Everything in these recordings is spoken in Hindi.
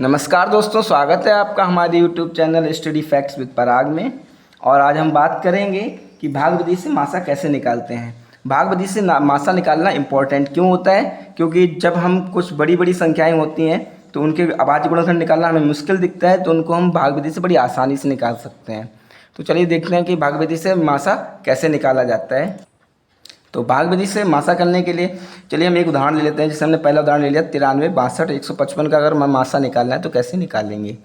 नमस्कार दोस्तों, स्वागत है आपका हमारे YouTube channel study facts with Parag में। और आज हम बात करेंगे कि भाग विधि से मासा कैसे निकालते हैं। भाग विधि से मासा निकालना इम्पोर्टेंट क्यों होता है? क्योंकि जब हम कुछ बड़ी बड़ी संख्याएं होती हैं तो उनके अभाज्य गुणनखंड निकालना हमें मुश्किल दिखता है, तो उनको हम भाग विधि से बड़ी आसानी से निकाल सकते हैं। तो चलिए देखते हैं कि भाग विधि से मासा कैसे निकाला जाता है। तो भाग विधि से मासा करने के लिए चलिए हम एक उदाहरण ले लेते हैं। जैसे हमने पहला उदाहरण ले लिया 93, 62, 155 का अगर मासा निकालना है तो कैसे निकालेंगे।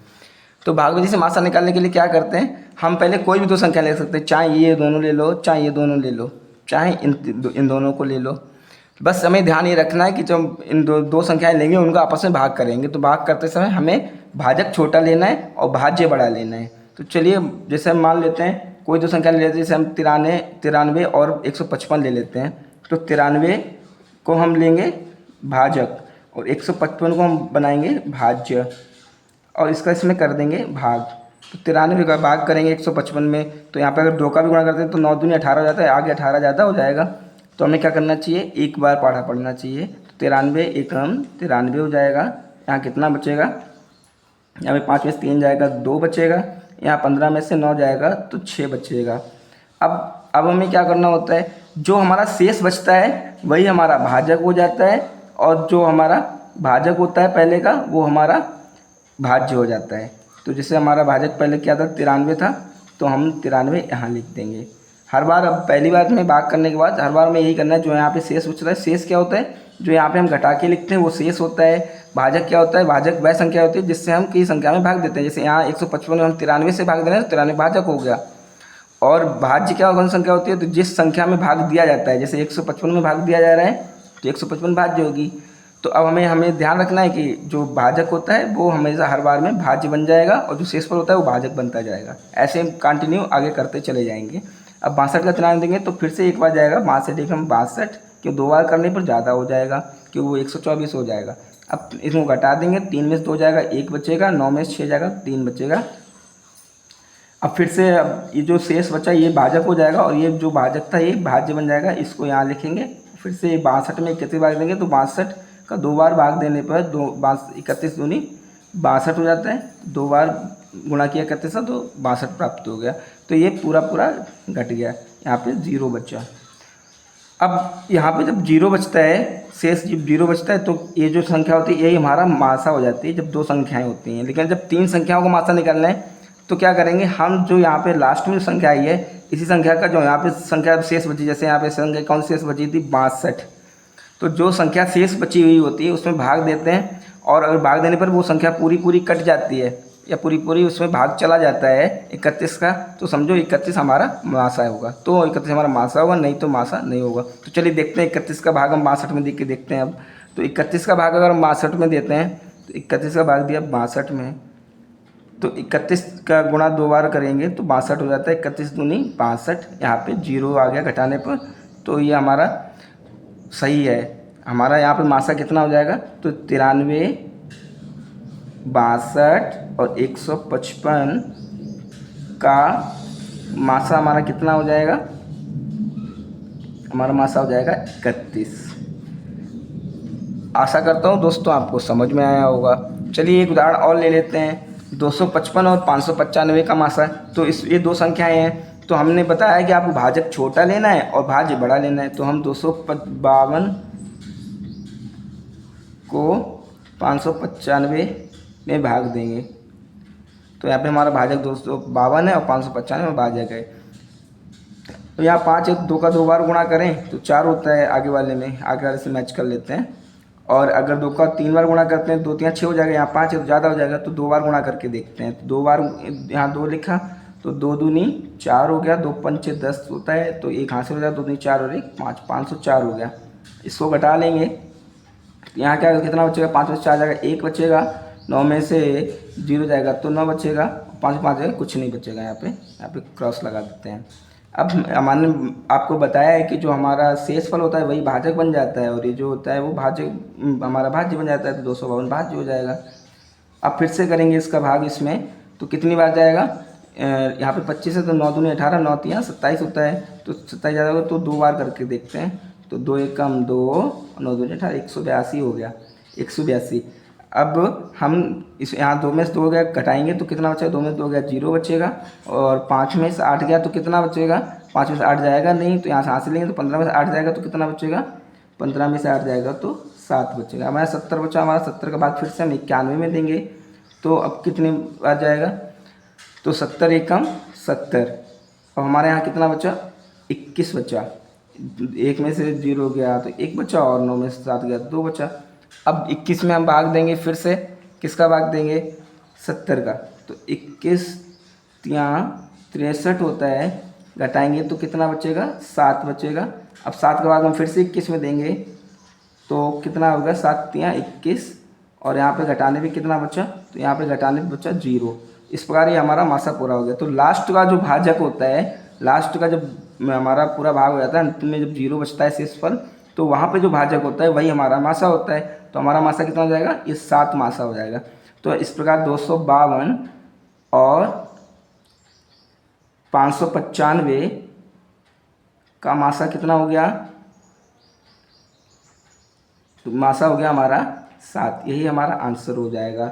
तो भाग विधि से मासा निकालने के लिए क्या करते हैं, हम पहले कोई भी दो संख्या ले सकते हैं, चाहे ये दोनों ले लो, चाहे ये दोनों ले लो, चाहे इन दोनों को ले लो। बस हमें ध्यान ये रखना है कि जब इन दो संख्याएं लेंगे उनका आपस में भाग करेंगे, तो भाग करते समय हमें भाजक छोटा लेना है और भाज्य बड़ा लेना है। तो चलिए जैसे हम मान लेते हैं कोई दो संख्या ले लेते हैं, जैसे हम 93 और 155 ले लेते हैं। तो 93 को हम लेंगे भाजक और 155 को हम बनाएंगे भाज्य और इसका इसमें कर देंगे भाग। तो 93 का भाग करेंगे 155 में, तो यहाँ पे अगर 2 का भी गुणा करते हैं तो 9 दूनी 18 हो जाता है, आगे 18 ज़्यादा हो जाएगा। तो हमें क्या करना चाहिए, एक बार पढ़ा पढ़ना चाहिए। तो 93 एकम 93 हो जाएगा। यहाँ कितना बचेगा, यहाँ पे 5 में से 3 जाएगा, 2 बचेगा। यहाँ 15 में से 9 जाएगा तो 6 बचेगा। अब हमें क्या करना होता है, जो हमारा शेष बचता है वही हमारा भाजक हो जाता है और जो हमारा भाजक होता है पहले का वो हमारा भाज्य हो जाता है। तो जैसे हमारा भाजक पहले क्या था, 93 था, तो हम 93 यहाँ लिख देंगे हर बार। अब पहली बार में भाग करने के बाद हर बार में यही करना है, जो यहाँ पे शेष बचता है, शेष क्या होता है, जो यहाँ पे हम घटा के लिखते हैं वो शेष होता है। भाजक क्या होता है, भाजक वह संख्या होती है जिससे हम कई संख्या में भाग देते हैं। जैसे यहाँ 155 में हम 93 से भाग दे रहे हैं तो 93 भाजक हो गया। और भाज्य क्या कौन संख्या होती है, तो जिस संख्या में भाग दिया जाता है, जैसे 155 में भाग दिया जा रहा है तो 155 भाज्य होगी। तो अब हमें ध्यान रखना है कि जो भाजक होता है वो हमेशा हर बार में भाज्य बन जाएगा और जो शेषफल होता है वो भाजक बनता जाएगा। ऐसे हम कंटिन्यू आगे करते चले जाएंगे। अब 62 का ध्यान देंगे तो फिर से एक बार जाएगा 62 एक हम 62, क्यों 2 बार करने पर ज़्यादा हो जाएगा, क्यों वो 124 हो जाएगा। अब इसको घटा देंगे, 3 में से 2 जाएगा, 1 बचेगा, 9 में से 6 जाएगा, 3 बचेगा। अब फिर से अब ये जो शेष बचा ये भाजक हो जाएगा और ये जो भाजक था ये भाज्य बन जाएगा। इसको यहाँ लिखेंगे। फिर से 62 में 31 भाग देंगे तो 62 का 2 बार भाग देने पर 31 दूनी 62 हो जाता है। 2 बार गुणा किया 31 से तो 62 प्राप्त हो गया। तो ये पूरा घट गया, यहाँ पे 0 बचा। अब यहाँ पे जब 0 बचता है, शेष जब 0 बचता है तो ये जो संख्या होती है यही हमारा मासा हो जाती है जब 2 संख्याएं होती हैं। लेकिन जब 3 संख्याओं को मासा निकालना है तो क्या करेंगे, हम जो यहाँ पे लास्ट में संख्या आई है इसी संख्या का जो यहाँ पे संख्या शेष बची, जैसे यहाँ पे संख्या कौन सी शेष बची थी 62, तो जो संख्या शेष बची हुई होती है उसमें भाग देते हैं। और अगर भाग देने पर वो संख्या पूरी कट जाती है या पूरी उसमें भाग चला जाता है 31 का, तो समझो 31 हमारा मासा होगा। तो 31 हमारा मासा होगा, नहीं तो मासा नहीं होगा। तो चलिए देखते हैं 31 का भाग हम 62 में देख के देखते हैं। अब तो 31 का भाग अगर हम 62 में देते हैं तो 31 का भाग दिया 62 में, तो 31 का गुणा 2 बार करेंगे तो 62 हो जाता है। 31 दूनी 62, यहाँ पे 0 आ गया घटाने पर, तो ये हमारा सही है। हमारा यहाँ पे मासा कितना हो जाएगा, तो 93, 62 और 155 का मासा हमारा कितना हो जाएगा, हमारा मासा हो जाएगा 31। आशा करता हूँ दोस्तों आपको समझ में आया होगा। चलिए एक उदाहरण और ले लेते हैं। 255 और 595 का मासा है। तो ये 2 संख्याएं हैं, तो हमने बताया कि आपको भाजक छोटा लेना है और भाज्य बड़ा लेना है। तो हम 252 को 595 में भाग देंगे। तो यहाँ पे हमारा भाजक 252 है और 595 में भाजक है। तो यहाँ 5 2 का 2 बार गुणा करें तो 4 होता है, आगे वाले से मैच कर लेते हैं। और अगर 2 का 3 बार गुणा करते हैं 2 3 6 हो जाएगा, यहाँ 5 है तो ज़्यादा हो जाएगा, तो 2 बार गुणा करके देखते हैं। तो 2 बार यहाँ 2 लिखा तो 2 दूनी 4 हो गया, 2 पंचे 10 होता है, तो 1 हाथ से हो जाएगा, 2 दूनी 4 और 1 5, 504 हो गया। इसको घटा लेंगे, यहाँ क्या कितना बचेगा, 5 में से 4 जाएगा, 1 बचेगा, 9 में से 0 जाएगा तो 9 बचेगा, 5 5 जाएगा, कुछ नहीं बचेगा। यहाँ पे क्रॉस लगा देते हैं। अब हमने आपको बताया है कि जो हमारा शेष फल होता है वही भाजक बन जाता है और ये जो होता है वो भाजक हमारा भाज्य बन जाता है। तो 252 भाज्य हो जाएगा। अब फिर से करेंगे इसका भाग इसमें, तो कितनी बार जाएगा, यहाँ पे 25 है तो 9 दूनी 18, 9 3 27 होता है, तो 27 ज़्यादा होगा तो 2 बार करके देखते हैं। तो 2 एकम 2, 9 दूनी 18, 182 हो गया, 182। अब हम इस यहाँ 2 में से 2 हो गया, घटाएंगे तो कितना बचेगा, 2 में से 2 हो गया 0 बचेगा, और 5 में से 8 गया तो कितना बचेगा, 5 में से 8 जाएगा नहीं, तो यहाँ से हासिल लेंगे तो 15 में से 8 जाएगा तो कितना बचेगा, 15 में से 8 जाएगा तो 7 बचेगा। हमारा 70 बचा, हमारा 70 का भाग फिर से हम 91 में देंगे, तो अब कितने आ जाएगा, तो 70 एकम 70। अब हमारे यहाँ कितना बचा, 21 बचा, 1 में से 0 गया तो 1 बचा, और 9 में से 7 गया तो 2 बचा। अब 21 में हम भाग देंगे, फिर से किसका भाग देंगे, 70 का, तो 21 यहाँ 63 होता है, घटाएंगे तो कितना बचेगा, 7 बचेगा। अब 7 का भाग हम फिर से 21 में देंगे तो कितना होगा, 7 यहाँ 21, और यहाँ पे घटाने पे कितना बचा, तो यहाँ पे घटाने पे बचा 0। इस प्रकार ये हमारा मासा पूरा हो गया। तो लास्ट का जो भाजक होता है, लास्ट का जब हमारा पूरा भाग हो जाता है, अंत में जब 0 बचता है शेषफल, तो वहाँ पे जो भाजक होता है वही हमारा मासा होता है। तो हमारा मासा कितना हो जाएगा, ये 7 मासा हो जाएगा। तो इस प्रकार 252 और 595 का मासा कितना हो गया, तो मासा हो गया हमारा 7। यही हमारा आंसर हो जाएगा।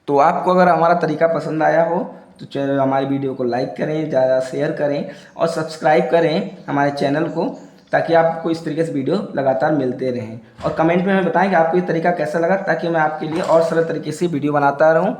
तो आपको अगर हमारा तरीका पसंद आया हो तो चैनल हमारी वीडियो को लाइक करें, ज़्यादा शेयर करें और सब्सक्राइब करें हमारे चैनल को, ताकि आपको इस तरीके से वीडियो लगातार मिलते रहें। और कमेंट में हमें बताएं कि आपको ये तरीका कैसा लगा, ताकि मैं आपके लिए और सरल तरीके से वीडियो बनाता रहूं।